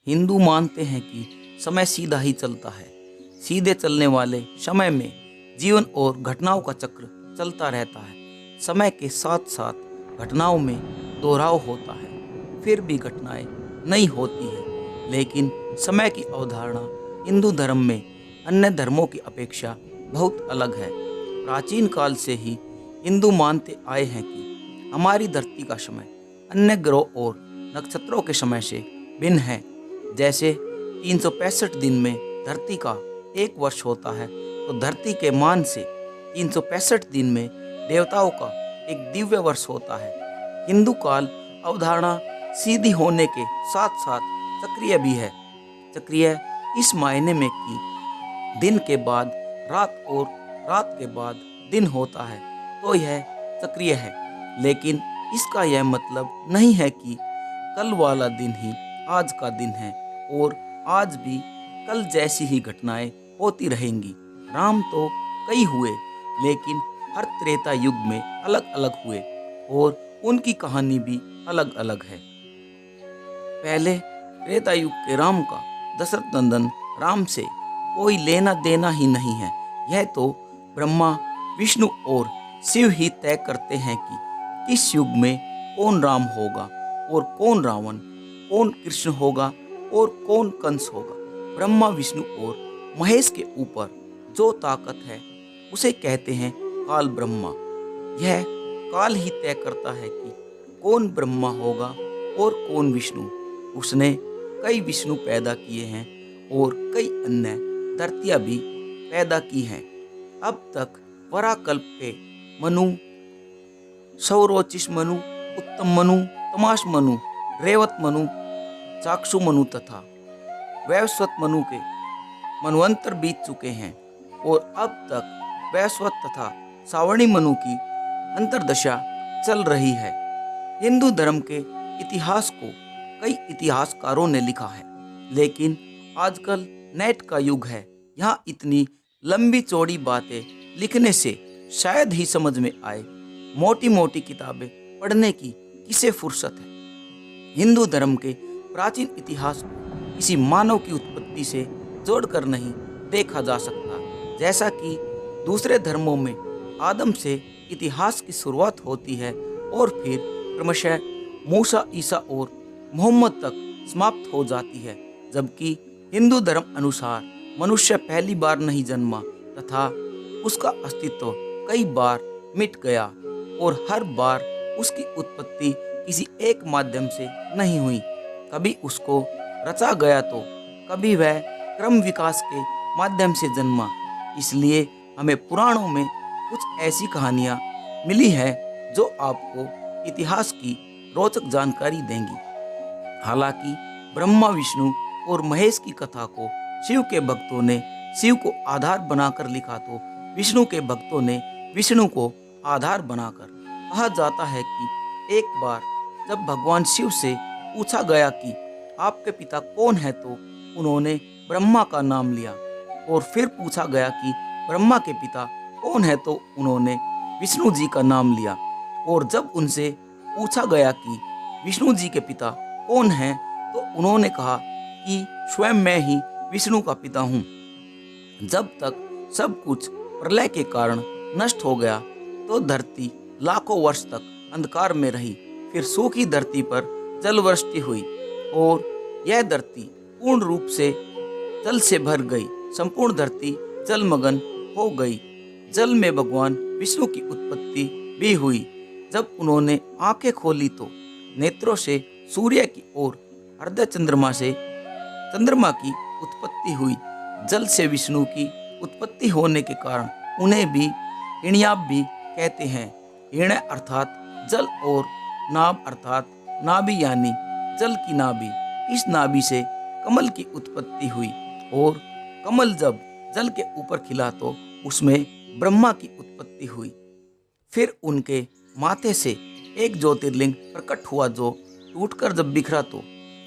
हिंदू मानते हैं कि समय सीधा ही चलता है। सीधे चलने वाले समय में जीवन और घटनाओं का चक्र चलता रहता है। समय के साथ साथ घटनाओं में दोहराव होता है, फिर भी घटनाएं नई होती हैं। लेकिन समय की अवधारणा हिंदू धर्म में अन्य धर्मों की अपेक्षा बहुत अलग है। प्राचीन काल से ही हिंदू मानते आए हैं कि हमारी धरती का समय अन्य ग्रहों और नक्षत्रों के समय से भिन्न है। जैसे 365 दिन में धरती का एक वर्ष होता है, तो धरती के मान से 365 दिन में देवताओं का एक दिव्य वर्ष होता है। हिंदू काल अवधारणा सीधी होने के साथ साथ चक्रीय भी है। चक्रीय इस मायने में कि दिन के बाद रात और रात के बाद दिन होता है, तो यह चक्रीय है। लेकिन इसका यह मतलब नहीं है कि कल वाला दिन ही आज का दिन है और आज भी कल जैसी ही घटनाएं होती रहेंगी। राम तो कई हुए, लेकिन हर त्रेता युग में अलग अलग हुए और उनकी कहानी भी अलग अलग है। पहले त्रेता युग के राम का दशरथ नंदन राम से कोई लेना देना ही नहीं है। यह तो ब्रह्मा, विष्णु और शिव ही तय करते हैं कि किस युग में कौन राम होगा और कौन रावण, कौन कृष्ण होगा और कौन कंस होगा। ब्रह्मा, विष्णु और महेश के ऊपर जो ताकत है उसे कहते हैं काल ब्रह्मा। यह काल ही तय करता है कि कौन ब्रह्मा होगा और कौन विष्णु। उसने कई विष्णु पैदा किए हैं और कई अन्य धरतियां भी पैदा की हैं। अब तक वराकल्प के मनु, सौरोचिष मनु, उत्तम मनु, तमाश मनु, रेवत मनु, चाक्षु मनु तथा वैवस्वत मनु के मनवंतर बीत चुके हैं और अब तक वैवस्वत तथा सावर्णी मनु की अंतर्दशा चल रही है। हिंदू धर्म के इतिहास को कई इतिहासकारों ने लिखा है, लेकिन आजकल नेट का युग है। यहाँ इतनी लंबी चौड़ी बातें लिखने से शायद ही समझ में आए। मोटी मोटी किताबें पढ़ने की किसे फुर्सत है। हिंदू धर्म के प्राचीन इतिहास को किसी मानव की उत्पत्ति से जोड़कर नहीं देखा जा सकता। जैसा कि दूसरे धर्मों में आदम से इतिहास की शुरुआत होती है और फिर क्रमशः मूसा, ईसा और मोहम्मद तक समाप्त हो जाती है, जबकि हिंदू धर्म अनुसार मनुष्य पहली बार नहीं जन्मा तथा उसका अस्तित्व कई बार मिट गया और हर बार उसकी उत्पत्ति किसी एक माध्यम से नहीं हुई। कभी उसको रचा गया तो कभी वह क्रम विकास के माध्यम से जन्मा। इसलिए हमें पुराणों में कुछ ऐसी कहानियाँ मिली है जो आपको इतिहास की रोचक जानकारी देंगी। हालांकि ब्रह्मा, विष्णु और महेश की कथा को शिव के भक्तों ने शिव को आधार बनाकर लिखा, तो विष्णु के भक्तों ने विष्णु को आधार बनाकर। कहा जाता है कि एक बार जब भगवान शिव से पूछा गया कि आपके पिता कौन है, तो उन्होंने ब्रह्मा का नाम लिया और फिर पूछा गया कि ब्रह्मा के पिता कौन है, तो उन्होंने विष्णु जी का नाम लिया। और जब उनसे पूछा गया कि विष्णु जी के पिता कौन हैं, तो उन्होंने कहा कि स्वयं मैं ही विष्णु का पिता हूँ। जब तक सब कुछ प्रलय के कारण नष्ट हो गया तो धरती लाखों वर्ष तक अंधकार में रही। फिर सूखी धरती पर जलवृष्टि हुई और यह धरती पूर्ण रूप से जल से भर गई। संपूर्ण धरती जलमग्न हो गई। जल में भगवान विष्णु की उत्पत्ति भी हुई। जब उन्होंने आंखें खोली तो नेत्रों से सूर्य की और अर्ध चंद्रमा से चंद्रमा की उत्पत्ति हुई। जल से विष्णु की उत्पत्ति होने के कारण उन्हें भी हिण्याब भी कहते हैं। हिण्य अर्थात जल और नाभ अर्थात नाभि, यानी जल की नाभि। इस नाभि से कमल की उत्पत्ति हुई और कमल जब जल के ऊपर खिला तो उसमें ब्रह्मा की उत्पत्ति हुई। फिर उनके माथे से एक ज्योतिर्लिंग प्रकट हुआ जो टूटकर जब बिखरा तो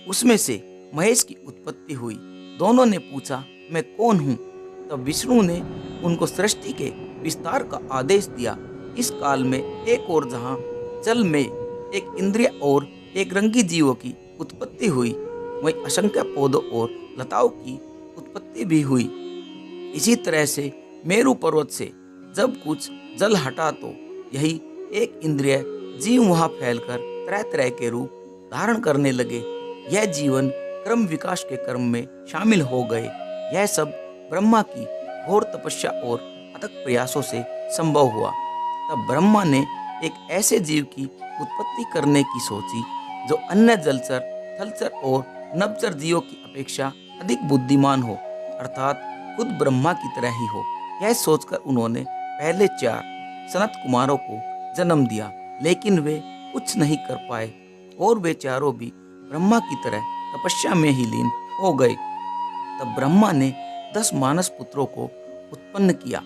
उसमें से महेश की उत्पत्ति हुई। दोनों ने पूछा मैं कौन हूँ? तब विष्णु ने उनको सृष्टि के विस्तार का आदेश दिया। इस काल में एक और जहाँ जल में एक इंद्रिय और एक रंगी जीवों की उत्पत्ति हुई वहीं असंख्य पौधों और लताओं की उत्पत्ति भी हुई। इसी तरह से मेरु पर्वत से जब कुछ जल हटा तो यही एक इंद्रिय जीव वहां फैलकर तरह तरह के रूप धारण करने लगे। यह जीवन क्रम विकास के क्रम में शामिल हो गए। यह सब ब्रह्मा की घोर तपस्या और अथक प्रयासों से संभव हुआ। तब ब्रह्मा ने एक ऐसे जीव की उत्पत्ति करने की सोची जो अन्य जलचर, थलचर और नभचर जीवों की अपेक्षा अधिक बुद्धिमान हो, अर्थात खुद ब्रह्मा की तरह ही हो। यह सोचकर उन्होंने पहले 4 सनत कुमारों को जन्म दिया, लेकिन वे कुछ नहीं कर पाए और वे चारों भी ब्रह्मा की तरह तपस्या में ही लीन हो गए। तब ब्रह्मा ने 10 मानस पुत्रों को उत्पन्न किया,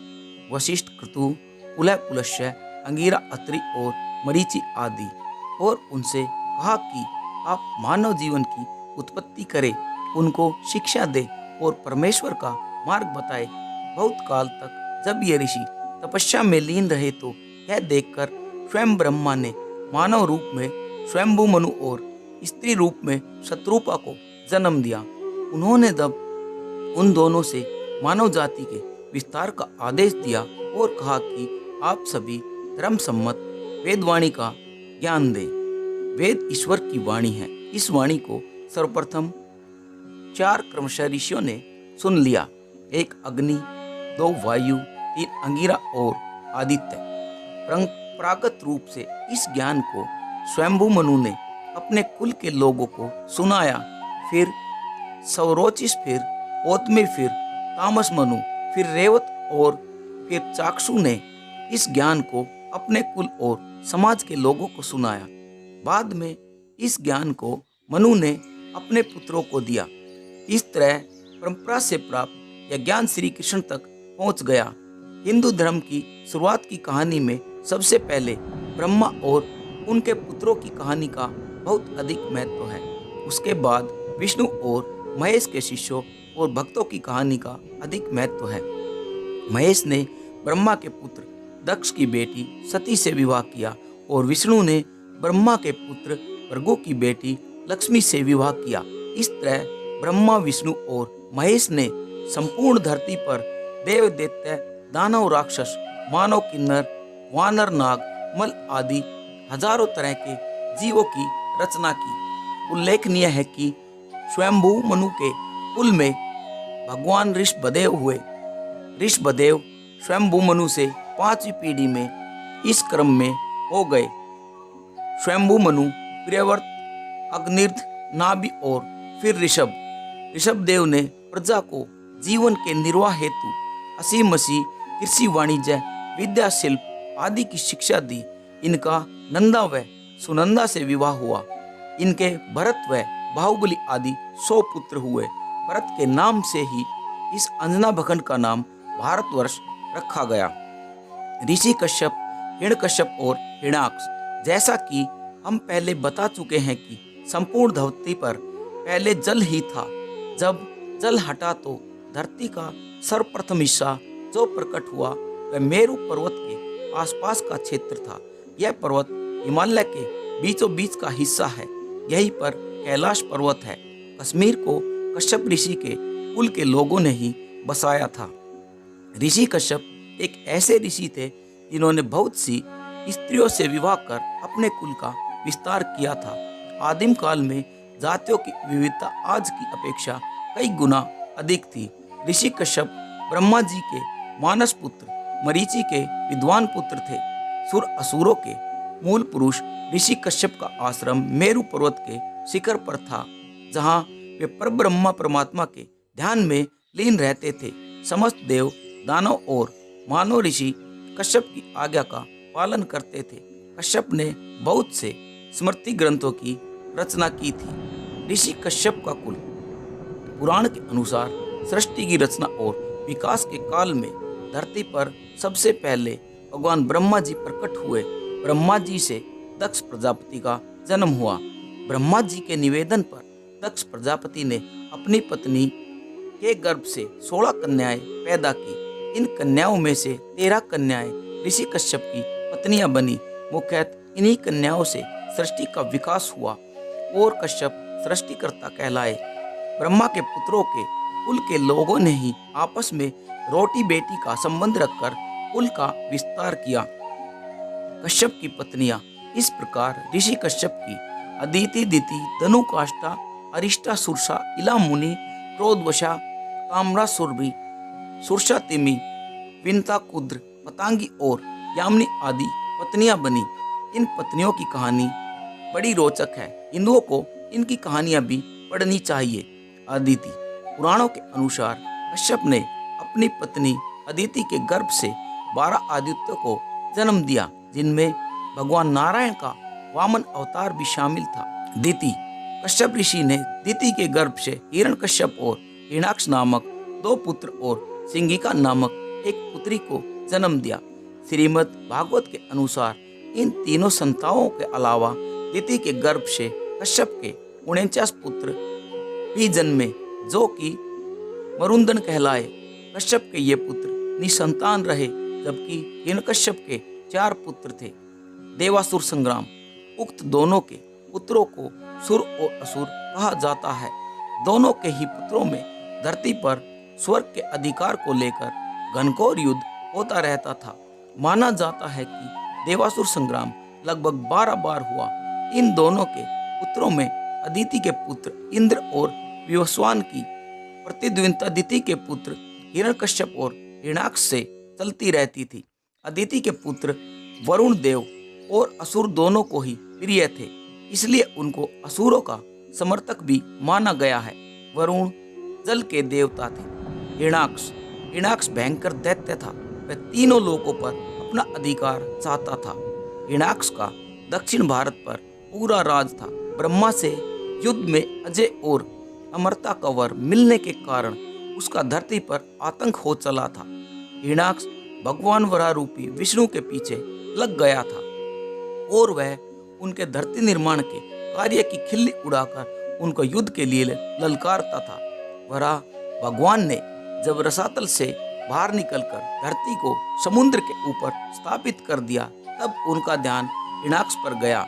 वशिष्ठ, क्रतु, पुलह, पुलस्त्य, अंगिरा, अत्रि और मरीचि आदि, और उनसे कहा कि आप मानव जीवन की उत्पत्ति करें, उनको शिक्षा दे और परमेश्वर का मार्ग बताए। बहुत काल तक जब ये ऋषि तपस्या में लीन रहे तो यह देखकर स्वयं ब्रह्मा ने मानव रूप में स्वयंभू मनु और स्त्री रूप में शत्रुपा को जन्म दिया। उन्होंने तब उन दोनों से मानव जाति के विस्तार का आदेश दिया और कहा कि आप सभी धर्म सम्मत वेदवाणी का ज्ञान दें। वेद ईश्वर की वाणी है। इस वाणी को सर्वप्रथम 4 क्रमशः ऋषियों ने सुन लिया, 1 अग्नि, 2 वायु, 3 अंगिरा और आदित्य। परंपरागत रूप से इस ज्ञान को स्वयंभू मनु ने अपने कुल के लोगों को सुनाया, फिर सौरोचिस, फिर ओतमी, फिर तामस मनु, फिर रेवत और फिर चाक्षु ने इस ज्ञान को अपने कुल और समाज के लोगों को सुनाया। बाद में इस ज्ञान को मनु ने अपने पुत्रों को दिया। इस तरह परंपरा से प्राप्त यह ज्ञान श्री कृष्ण तक पहुंच गया। हिंदू धर्म की शुरुआत की कहानी में सबसे पहले ब्रह्मा और उनके पुत्रों की कहानी का बहुत अधिक महत्व है। उसके बाद विष्णु और महेश के शिष्यों और भक्तों की कहानी का अधिक महत्व है। महेश ने ब्रह्मा के पुत्र दक्ष की बेटी सती से विवाह किया और विष्णु ने ब्रह्मा के पुत्र भृगु की बेटी लक्ष्मी से विवाह किया। इस तरह ब्रह्मा, विष्णु और महेश ने संपूर्ण धरती पर देव, दैत्य, दानव, राक्षस, मानव, किन्नर, वानर, नाग, मल आदि हजारों तरह के जीवों की रचना की। उल्लेखनीय है कि स्वयंभू मनु के कुल में भगवान ऋषभदेव हुए। ऋषभदेव स्वयंभू मनु से 5वीं पीढ़ी में इस क्रम में हो गए। स्वयंभू मनु, प्रियव्रत, अग्निर्ध, नाभि और फिर ऋषभदेव ने प्रजा को जीवन के निर्वाह हेतु असीमसी, कृषि, वाणिज्य, विद्या, शिल्प आदि की शिक्षा दी। इनका नंदा व सुनंदा से विवाह हुआ। इनके भरत व बाहुबली आदि 100 पुत्र हुए। भरत के नाम से ही इस अंजना भखंड का नाम भारतवर्ष रखा गया। ऋषि कश्यप, हिरण्यकश्यप और हिरण्याक्ष, जैसा कि हम पहले बता चुके हैं कि संपूर्ण धरती पर पहले जल ही था। जब जल हटा तो धरती का सर्वप्रथम हिस्सा जो प्रकट हुआ वह मेरु पर्वत के आसपास का क्षेत्र था। यह पर्वत हिमालय के बीचों बीच का हिस्सा है। यहीं पर कैलाश पर्वत है। कश्मीर को कश्यप ऋषि के कुल के लोगों ने ही बसाया था। ऋषि कश्यप एक ऐसे ऋषि थे जिन्होंने बहुत सी स्त्रियों से विवाह कर अपने कुल का विस्तार किया था। आदिम काल में जातियों की विविधता आज की अपेक्षा कई गुना अधिक थी। ऋषि कश्यप ब्रह्मा जी के मानस पुत्र, मरीचि के विद्वान पुत्र थे। सुर असुरों के मूल पुरुष ऋषि कश्यप का आश्रम मेरु पर्वत के शिखर पर था, जहाँ वे परब्रह्मा परमात्मा के ध्यान में लीन रहते थे। समस्त देव, दानव और मानव ऋषि कश्यप की आज्ञा का पालन करते थे। कश्यप ने बहुत से स्मृति ग्रंथों की रचना की थी। ऋषि कश्यप का कुल पुराण के अनुसार सृष्टि की रचना और विकास के काल में धरती पर सबसे पहले भगवान ब्रह्मा जी प्रकट हुए। ब्रह्मा जी से दक्ष प्रजापति का जन्म हुआ। ब्रह्मा जी के निवेदन पर दक्ष प्रजापति ने अपनी पत्नी के गर्भ से 16 कन्याएं पैदा की। इन कन्याओं में से 13 कन्याएं ऋषि कश्यप की पत्नियां बनी। मुख्यतः इन्हीं कन्याओं से सृष्टि का विकास हुआ और कश्यप सृष्टिकर्ता कहलाए। ब्रह्मा के पुत्रों के कुल के लोगों ने ही आपस में रोटी बेटी का संबंध रखकर कुल का विस्तार किया। कश्यप की पत्नियां इस प्रकार ऋषि कश्यप की अदिति, दिति, धनुकाष्ठा, अरिष्टा, सुरसा, इला मुनि, क्रोधवशा, ताम्रा सुरभि, सुरसा तिमि, विनता कुद्र, पतांगी और यामिनी आदि पत्नियां बनी। इन पत्नियों की कहानी बड़ी रोचक है। हिंदुओं को इनकी कहानियां भी पढ़नी चाहिए। अदिति पुराणों के अनुसार कश्यप ने अपनी पत्नी अदिति के गर्भ से 12 आदित्यों को जन्म दिया, जिनमें भगवान नारायण का वामन अवतार भी शामिल था। दिति कश्यप ऋषि ने दिति के गर्भ से हिरण्यकश्यप और हिरण्याक्ष नामक 2 पुत्र और सिंगिका नामक एक पुत्री को जन्म दिया। श्रीमद् भागवत के अनुसार इन तीनों संतानों के अलावा दिति के गर्भ से कश्यप के 49 पुत्र भी जन्मे, जो कि मरुंदन कहलाए। कश्यप के ये पुत्र निसंतान रहे, जबकि हिरण्यकश्यप के 4 पुत्र थे। देवासुर संग्राम। उक्त दोनों के पुत्रों को सुर और असुर कहा जाता है। दोनों के ही पुत्रों में धरती पर स्वर्ग के अधिकार को लेकर घनघोर युद्ध होता रहता था। माना जाता है कि देवासुर संग्राम लगभग 12 बार हुआ। इन दोनों के पुत्रों में अदिति के पुत्र इंद्र और विवस्वान की प्रतिद्वंद्विता दिति के पुत्र हिरण्यकश्यप और हिरण्याक्ष से चलती रहती थी। अदिति के पुत्र वरुण देव और असुर दोनों को ही प्रिय थे, इसलिए उनको असुरों का समर्थक भी माना गया है। वरुण जल के देवता थे। हिरण्याक्ष भयंकर दैत्य था। वह तीनों लोकों पर अपना अधिकार चाहता था। हिरण्याक्ष का दक्षिण भारत पर पूरा राज था। ब्रह्मा से युद्ध में अजय और अमरता का वर मिलने के कारण उसका धरती पर आतंक हो चला था। हिरण्याक्ष भगवान वराह रूपी विष्णु के पीछे लग गया था और वह उनके धरती निर्माण के कार्य की खिल्ली उड़ाकर उनको युद्ध के लिए ललकारता था। वराह भगवान ने जब रसातल से बाहर निकलकर धरती को समुद्र के ऊपर स्थापित कर दिया, तब उनका ध्यान हिरण्याक्ष पर गया।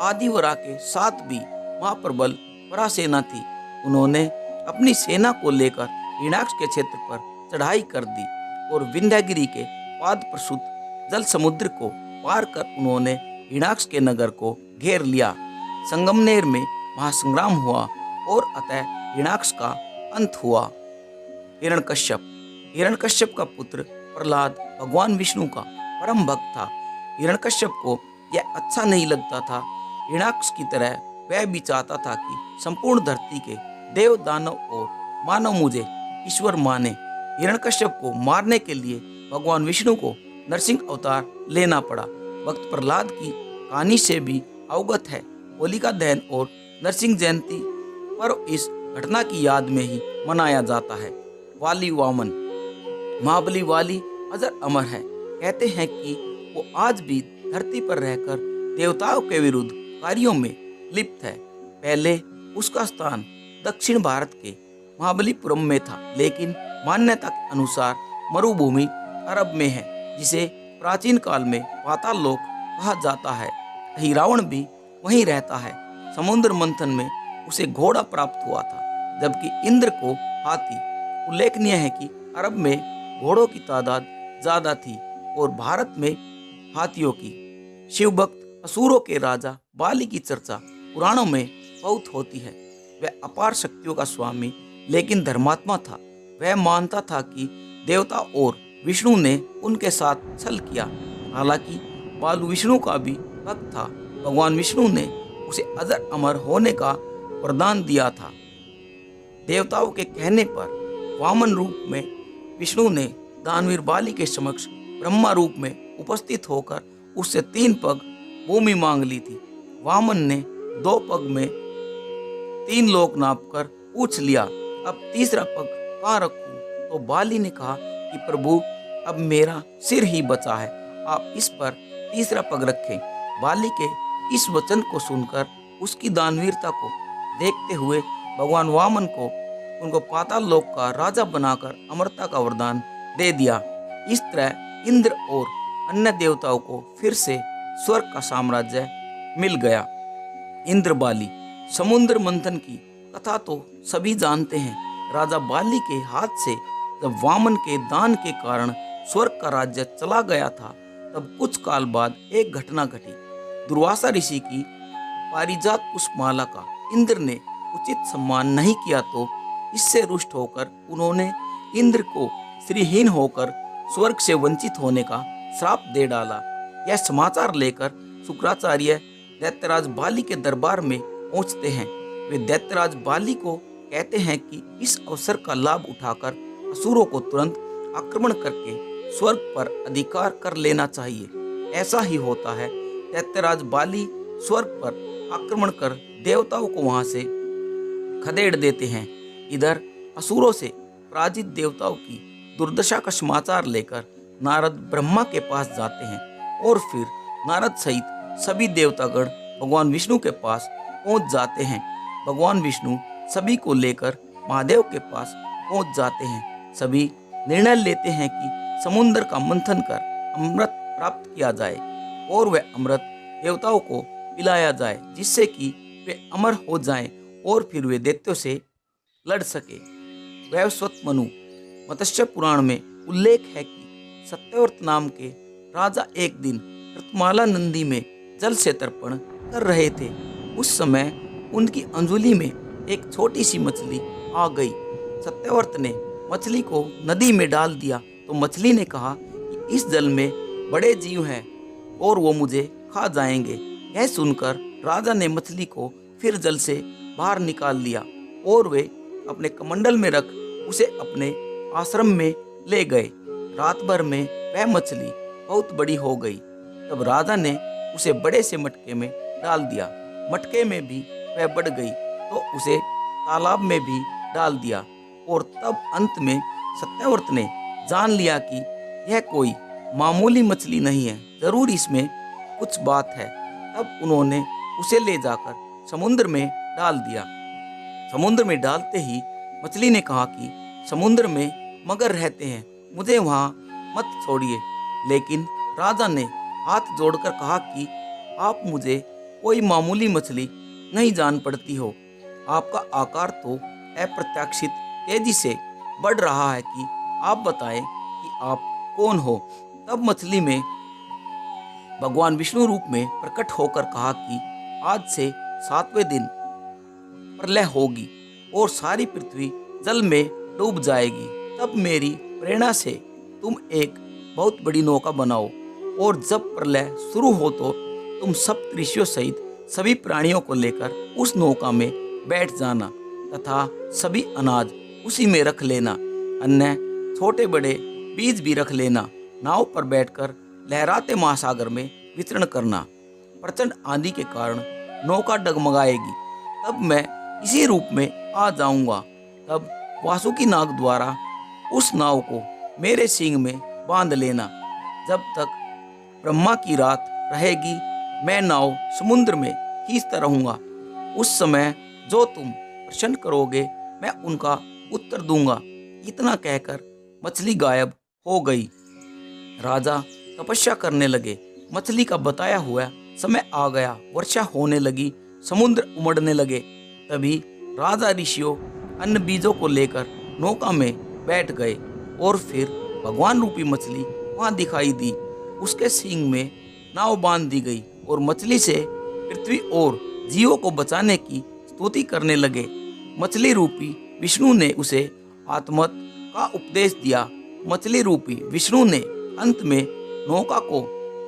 आदि वराह के साथ भी महाप्रबल परासेना थी। उन्होंने अपनी सेना को लेकर हिरण्याक्ष के क्षेत्र पर चढ़ाई कर दी और विंध्यगिरि के पाद प्रसूत जल समुद्र को पार कर उन्होंने हिरण्याक्ष के नगर को घेर लिया। संगमनेर में महासंग्राम हुआ और अतः हिरण्याक्ष का अंत हुआ। हिरण्यकश्यप का पुत्र प्रहलाद भगवान विष्णु का परम भक्त था। हिरण्यकश्यप को यह अच्छा नहीं लगता था। हिरण्याक्ष की तरह वह भी चाहता था कि संपूर्ण धरती के देव, दानव और मानव मुझे ईश्वर माने। हिरण्यकश्यप को मारने के लिए भगवान विष्णु को नरसिंह अवतार लेना पड़ा। भक्त प्रहलाद की कहानी से भी अवगत है। होलिका दहन और नरसिंह जयंती पर्व इस घटना की याद में ही मनाया जाता है। वाली वामन। महाबली वाली अजर अमर है। कहते हैं कि वो आज भी धरती पर रहकर देवताओं के विरुद्ध कार्यों में लिप्त है। पहले उसका स्थान दक्षिण भारत के महाबलीपुरम में था, लेकिन मान्यता के अनुसार मरुभूमि अरब में है, जिसे प्राचीन काल में पाताल लोक कहा जाता है। रावण भी वहीं रहता है। समुद्र मंथन में उसे घोड़ा प्राप्त हुआ था, जबकि इंद्र को हाथी। उल्लेखनीय है कि अरब में घोड़ों की तादाद ज्यादा थी और भारत में हाथियों की। शिव भक्त असुरों के राजा बाली की चर्चा पुराणों में बहुत होती है। वह अपार शक्तियों का स्वामी लेकिन धर्मात्मा था। वह मानता था कि देवता और विष्णु ने उनके साथ छल किया। हालांकि बालू विष्णु का भी भक्त था। भगवान विष्णु ने उसे अजर अमर होने का वरदान दिया था। देवताओं के कहने पर वामन रूप में विष्णु ने दानवीर बाली के समक्ष ब्रह्मा रूप में उपस्थित होकर उससे 3 पग भूमि मांग ली थी। वामन ने 2 पग में 3 लोक नापकर पूछ लिया, अब तीसरा पग कहाँ रखूं? तो बाली ने कहा कि प्रभु, अब मेरा सिर ही बचा है, आप इस पर तीसरा पग रखें। बाली के इस वचन को सुनकर उसकी दानवीरता को देखते हुए भगवान वामन को उनको पाताल लोक का राजा बनाकर अमरता का वरदान दे दिया। इस तरह इंद्र और अन्य देवताओं को फिर से स्वर्ग का साम्राज्य मिल गया। इंद्र बाली। समुद्र मंथन की कथा तो सभी जानते हैं। राजा बाली के हाथ से जब वामन के दान के कारण स्वर्ग का राज्य चला गया था, तब कुछ काल बाद एक घटना घटी। दुर्वासा ऋषि की पारिजात पुष्पमाला का इंद्र ने उचित सम्मान नहीं किया, तो इससे रुष्ट होकर उन्होंने इंद्र को श्रीहीन होकर स्वर्ग से वंचित होने का श्राप दे डाला। यह समाचार लेकर शुक्राचार्य दैत्यराज बाली के दरबार में पहुंचते हैं। वे दैत्यराज बाली को कहते हैं कि इस अवसर का लाभ उठाकर असुरों को तुरंत आक्रमण करके स्वर्ग पर अधिकार कर लेना चाहिए। ऐसा ही होता है। दैत्यराज बाली स्वर्ग पर आक्रमण कर देवताओं को वहां से खदेड़ देते हैं। इधर असुरों से पराजित देवताओं की दुर्दशा का समाचार लेकर नारद ब्रह्मा के पास जाते हैं और फिर नारद सहित सभी देवतागण भगवान विष्णु के पास पहुंच जाते हैं। भगवान विष्णु सभी को लेकर महादेव के पास पहुंच जाते हैं। सभी निर्णय लेते हैं कि समुद्र का मंथन कर अमृत प्राप्त किया जाए और वह अमृत देवताओं को पिलाया जाए, जिससे कि वे अमर हो जाएं और फिर वे दैत्यों से लड़ सके। वैवस्वत मनु मत्स्य पुराण में उल्लेख है कि सत्यव्रत नाम के राजा एक दिन रत्माला नदी में जल से तर्पण कर रहे थे। उस समय उनकी अंजुली में एक छोटी सी मछली आ गई। सत्यव्रत ने मछली को नदी में डाल दिया तो मछली ने कहा कि इस जल में बड़े जीव हैं और वो मुझे खा जाएंगे। यह सुनकर राजा ने मछली को फिर जल से बाहर निकाल लिया और वे अपने कमंडल में रख उसे अपने आश्रम में ले गए। रात भर में वह मछली बहुत बड़ी हो गई। तब राजा ने उसे बड़े से मटके में डाल दिया। मटके में भी वह बढ़ गई तो उसे तालाब में भी डाल दिया और तब अंत में सत्यव्रत ने जान लिया कि यह कोई मामूली मछली नहीं है, जरूर इसमें कुछ बात है। तब उन्होंने उसे ले जाकर समुद्र में डाल दिया। समुद्र में डालते ही मछली ने कहा कि समुद्र में मगर रहते हैं, मुझे वहां मत छोड़िए। लेकिन राजा ने हाथ जोड़कर कहा कि आप मुझे कोई मामूली मछली नहीं जान पड़ती हो। आपका आकार तो अप्रत्याशित तेजी से बढ़ रहा है कि आप बताएं कि आप कौन हो। तब मछली में भगवान विष्णु रूप में प्रकट होकर कहा कि आज से 7वें दिन प्रलय होगी और सारी पृथ्वी जल में डूब जाएगी। तब मेरी प्रेरणा से तुम एक बहुत बड़ी नौका बनाओ और जब प्रलय शुरू हो तो तुम सब ऋषियों सहित सभी प्राणियों को लेकर उस नौका में बैठ जाना तथा सभी अनाज उसी में रख लेना। अन्य छोटे बड़े बीज भी रख लेना। नाव पर बैठकर लहराते महासागर में विचरण करना। प्रचंड आंधी के कारण नौका डगमगाएगी, तब मैं इसी रूप में आ जाऊंगा। तब वासुकी नाग द्वारा उस नाव को मेरे सींग में बांध लेना। जब तक ब्रह्मा की रात रहेगी मैं नाव समुद्र में खींचता रहूंगा। उस समय जो तुम प्रश्न करोगे मैं उनका उत्तर दूंगा। इतना कहकर मछली गायब हो गई। राजा तपस्या करने लगे। मछली का बताया हुआ समय आ गया। वर्षा होने लगी, समुद्र उमड़ने लगे। तभी राजा ऋषियों अन्य बीजों को लेकर नौका में बैठ गए और फिर भगवान रूपी मछली वहां दिखाई दी। उसके सींग में नाव बांध दी गई और मछली से पृथ्वी और जीवों को बचाने की स्तुति करने लगे। मछली रूपी विष्णु ने उसे आत्मत का उपदेश दिया। मछली रूपी विष्णु ने अंत में नौका को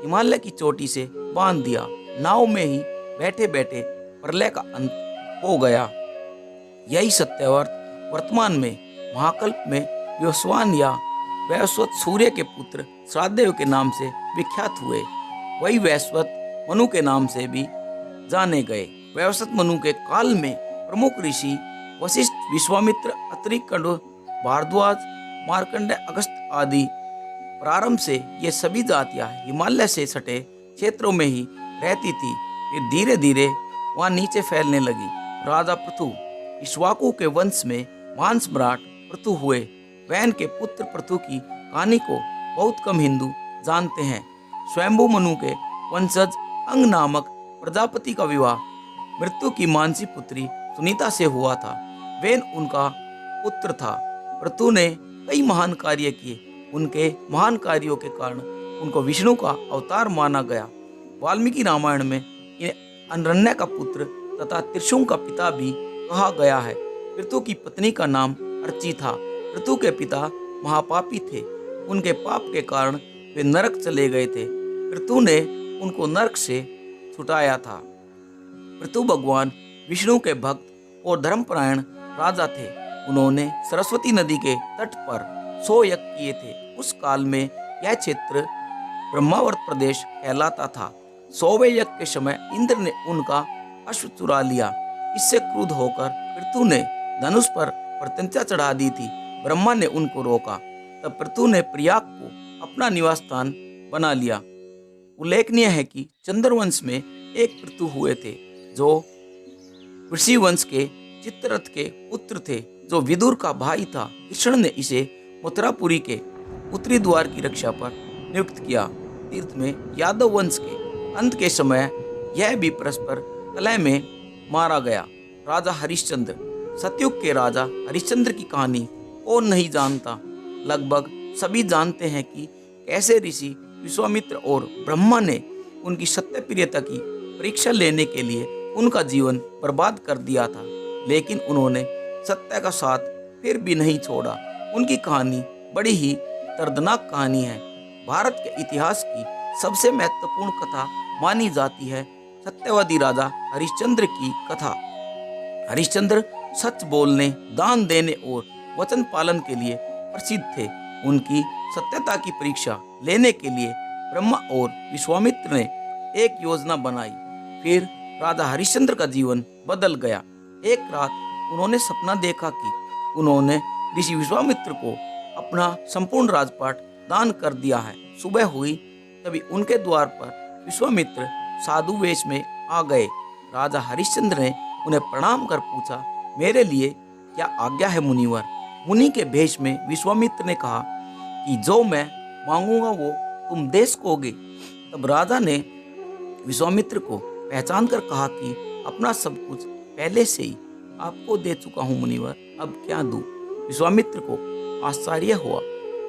हिमालय की चोटी से बांध दिया। नाव में ही बैठे बैठे प्रलय का अंत हो गया। यही सत्यव्रत वर्तमान में महाकल्प में व्योस्वान या वैवस्वत सूर्य के पुत्र श्राद्धदेव के नाम से विख्यात हुए। वही वैवस्वत मनु के नाम से भी जाने गए। वैवस्वत मनु के काल में प्रमुख ऋषि वशिष्ठ, विश्वामित्र, अत्रि, कंड, भारद्वाज, मार्कंडेय, अगस्त्य आदि। प्रारंभ से ये सभी जातियां हिमालय से सटे क्षेत्रों में ही रहती थी। फिर धीरे धीरे वहाँ नीचे फैलने लगी। राजा पृथु इक्ष्वाकु के वंश में महान सम्राट पृथु हुए। वैन के पुत्र पृथु की कहानी को बहुत कम हिंदू जानते हैं। स्वयंभू मनु के वंशज अंग नामक प्रजापति का विवाह मृत्यु की मानसी पुत्री सुनीता से हुआ था। वेन उनका पुत्र था। पृथु ने कई महान कार्य किए। उनके महान कार्यों के कारण उनको विष्णु का अवतार माना गया। वाल्मीकि रामायण में इन्हें अनरण्य का पुत्र तथा त्रिशुंग का पिता भी कहा गया है। पृथु की पत्नी का नाम अर्ची था। पृथु के पिता महापापी थे। उनके पाप के कारण वे नरक चले गए थे। पृथु ने उनको नरक से छुटाया था। पृथु भगवान विष्णु के भक्त और धर्मपरायण राजा थे। उन्होंने सरस्वती नदी के तट पर 100 यज्ञ किए थे। उस काल में यह क्षेत्र ब्रह्मावर्त प्रदेश कहलाता था। 100वें यज्ञ के समय इंद्र ने उनका अश्व चुरा लिया। इससे क्रुद्ध होकर पृथु ने धनुष पर प्रत्यंचा चढ़ा दी थी। ब्रह्मा ने उनको रोका। तब पृथु ने प्रयाग को अपना निवास स्थान बना लिया। उल्लेखनीय है कि चंद्रवंश में एक पृथु हुए थे जो ऋषि वंश के चित्ररथ के पुत्र थे, जो विदुर का भाई था। कृष्ण ने इसे मथुरापुरी के उत्तरी द्वार की रक्षा पर नियुक्त किया। तीर्थ में यादव वंश के अंत के समय यह भी परस्पर कलह में मारा गया। राजा हरिश्चंद्र। सतयुग के राजा हरिश्चंद्र की कहानी कौन नहीं जानता। लगभग सभी जानते हैं कि कैसे ऋषि विश्वामित्र और ब्रह्मा ने उनकी सत्यप्रियता की परीक्षा लेने के लिए उनका जीवन बर्बाद कर दिया था, लेकिन उन्होंने सत्य का साथ फिर भी नहीं छोड़ा। उनकी कहानी बड़ी ही दर्दनाक कहानी है। भारत के इतिहास की सबसे महत्वपूर्ण कथा मानी जाती है सत्यवादी राजा हरिश्चंद्र की कथा। हरिश्चंद्र सच बोलने, दान देने और वचन पालन के लिए प्रसिद्ध थे। उनकी सत्यता की परीक्षा लेने के लिए ब्रह्मा और विश्वामित्र ने एक योजना बनाई। फिर राजा हरिश्चंद्र का जीवन बदल गया। एक रात उन्होंने सपना देखा कि उन्होंने ऋषि विश्वामित्र को अपना संपूर्ण राजपाट दान कर दिया है। सुबह हुई तभी उनके द्वार पर विश्वामित्र साधु वेश में आ गए। राजा हरिश्चंद्र ने उन्हें प्रणाम कर पूछा, मेरे लिए क्या आज्ञा है मुनिवर। मुनि के भेष में विश्वामित्र ने कहा कि जो मैं मांगूंगा वो तुम दे सकोगे। तब राजा ने विश्वामित्र को पहचान कर कहा कि अपना सब कुछ पहले से ही आपको दे चुका हूँ मुनिवर, अब क्या दूं। विश्वामित्र को आश्चर्य हुआ।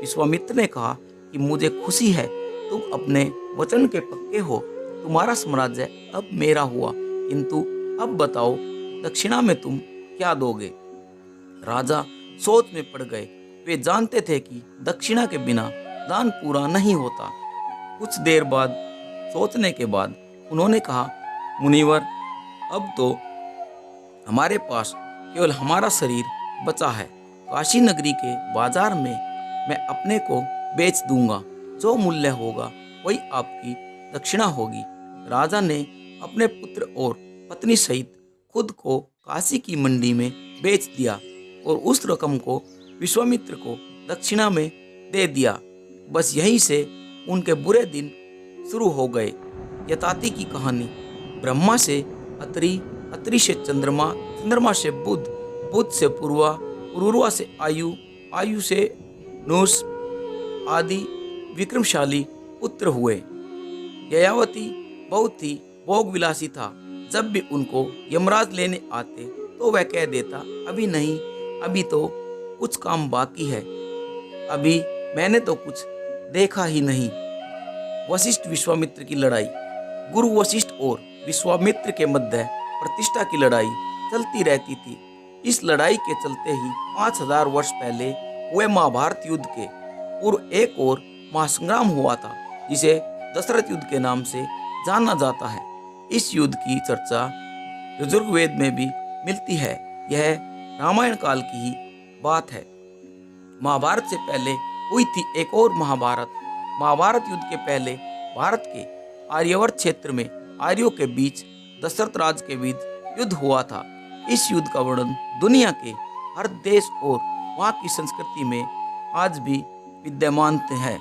विश्वामित्र ने कहा कि मुझे खुशी है, तुम अपने वचन के पक्के हो। तुम्हारा साम्राज्य अब मेरा हुआ, किंतु अब बताओ दक्षिणा में तुम क्या दोगे। राजा सोच में पड़ गए। वे जानते थे कि दक्षिणा के बिना दान पूरा नहीं होता। कुछ देर बाद सोचने के बाद उन्होंने कहा, मुनिवर, अब तो हमारे पास केवल हमारा शरीर बचा है। काशी नगरी के बाजार में मैं अपने को बेच दूंगा। जो मूल्य होगा वही आपकी दक्षिणा होगी। राजा ने अपने पुत्र और पत्नी सहित खुद को काशी की मंडी में बेच दिया और उस रकम को विश्वामित्र को दक्षिणा में दे दिया। बस यहीं से उनके बुरे दिन शुरू हो गए। यताति की कहानी। ब्रह्मा से अत्रि, अत्रि से चंद्रमा, चंद्रमा से बुध, बुध से पूर्वा, पूर्वा से आयु, आयु से नूस आदि विक्रमशाली पुत्र हुए। ययावती बहुत ही भोगविलासी था। जब भी उनको यमराज लेने आते तो वह कह देता, अभी नहीं, अभी तो कुछ काम बाकी है, अभी मैंने तो कुछ देखा ही नहीं। वशिष्ठ विश्वामित्र की लड़ाई। गुरु वशिष्ठ और विश्वामित्र के मध्य प्रतिष्ठा की लड़ाई चलती रहती थी। इस लड़ाई के चलते ही 5000 वर्ष पहले हुए महाभारत युद्ध के पूर्व एक और महासंग्राम हुआ था, जिसे दशरथ युद्ध के नाम से जाना जाता है। इस युद्ध की चर्चा यजुर्वेद में भी मिलती है। यह रामायण काल की ही बात है। महाभारत से पहले हुई थी एक और महाभारत। महाभारत युद्ध के पहले भारत के आर्यावर्त क्षेत्र में आर्यों के बीच दशरथ राज के बीच युद्ध हुआ था। इस युद्ध का वर्णन दुनिया के हर देश और वहाँ की संस्कृति में आज भी विद्यमान है।